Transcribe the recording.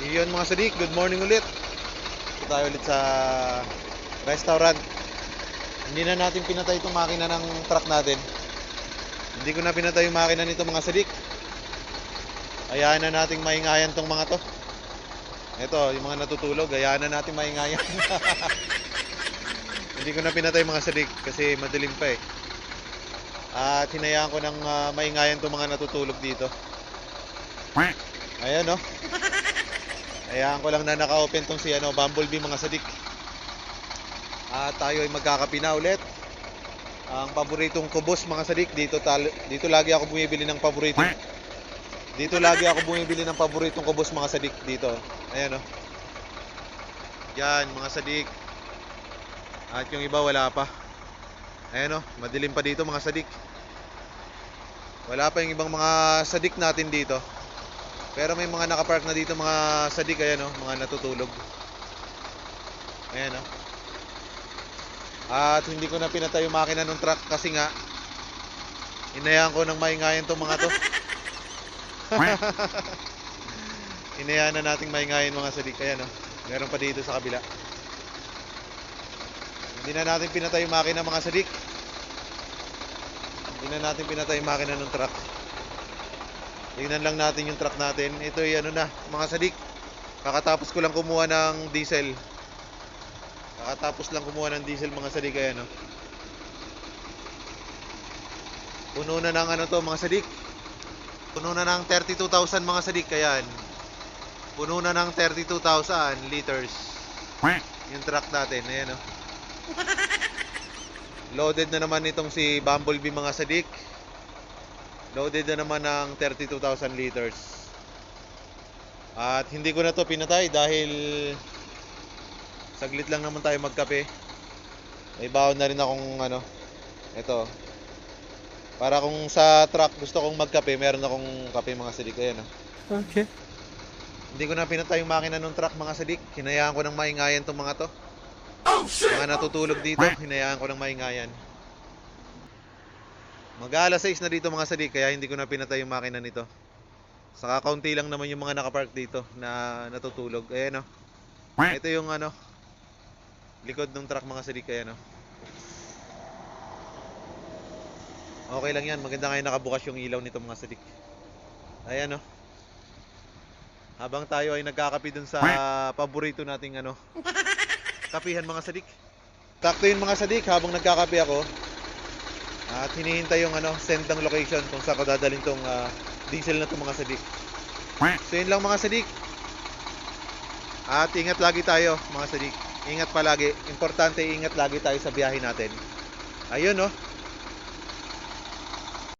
Iyon mga sadik, good morning ulit. Ito tayo ulit sa restaurant. Hindi na natin pinatay itong makina ng truck natin. Hindi ko na pinatay yung makina nito mga sadik. Hayaan na nating maingayan tong mga to. Ito, yung mga natutulog, hayaan na natin maingayan. Hindi ko na pinatay mga sadik kasi madilim pa eh. At hinayaan ko ng maingayan tong mga natutulog dito. Ayan no. Hayaan ko lang na naka-open tong si Bumblebee mga sadik. At tayo ay magkakape na ulit. Ang paboritong kubos mga sadik, dito lagi ako bumibili ng paborito. Dito lagi ako bumibili ng paboritong kubos mga sadik dito. Ayan oh. Yan mga sadik. At yung iba wala pa. Ayan oh, madilim pa dito mga sadik. Wala pa yung ibang mga sadik natin dito. Pero may mga nakapark na dito mga sadik, ayan oh, mga natutulog. Ayan oh. At hindi ko na pinatay yung makina ng truck kasi nga inayaan ko ng maingayan tong mga to. Inayaan na nating maingayan mga sadik, ayan oh. Meron pa dito sa kabila. Hindi na natin pinatay yung makina mga sadik. Hindi na natin pinatay yung makina ng truck. Tingnan lang natin yung truck natin. Ito ay mga sadik. Kakatapos ko lang kumuha ng diesel. Kakatapos lang kumuha ng diesel mga sadik, ayan oh. Puno na ng mga sadik. Puno na ng 32,000 mga sadik, ayan. Puno na ng 32,000 liters. Yung truck natin, ayan oh. Loaded na naman itong si Bumblebee mga sadik. Loaded na naman ng 32,000 liters. At hindi ko na to pinatay dahil saglit lang naman tayo magkape. May baon na rin akong ito. Para kung sa truck gusto kong magkape, meron akong kape mga sadik, ayan oh. Okay. Hindi ko na pinatay yung makina ng truck mga sadik. Hinayaan ko ng maingayan tong mga to. Mga natutulog dito, hinayaan ko ng maingayan. Mag-aalas 6 na dito mga sadik, kaya hindi ko na pinatay yung makina nito. Saka kaunti lang naman yung mga nakapark dito na natutulog. Ayan oh. Ito yung likod ng truck mga sadik, ayan oh. Okay lang yan, maganda ngayon nakabukas yung ilaw nito mga sadik. Ayan oh. Habang tayo ay nagkakape dun sa paborito nating kapihan mga sadik. Sakto yun mga sadik, habang nagkakape ako at hinihintay yung send ng location kung saan ko dadalhin tong diesel na to mga sadik. So yun lang mga sadik. At ingat lagi tayo mga sadik. Ingat palagi. Importante ingat lagi tayo sa biyahe natin. Ayun no.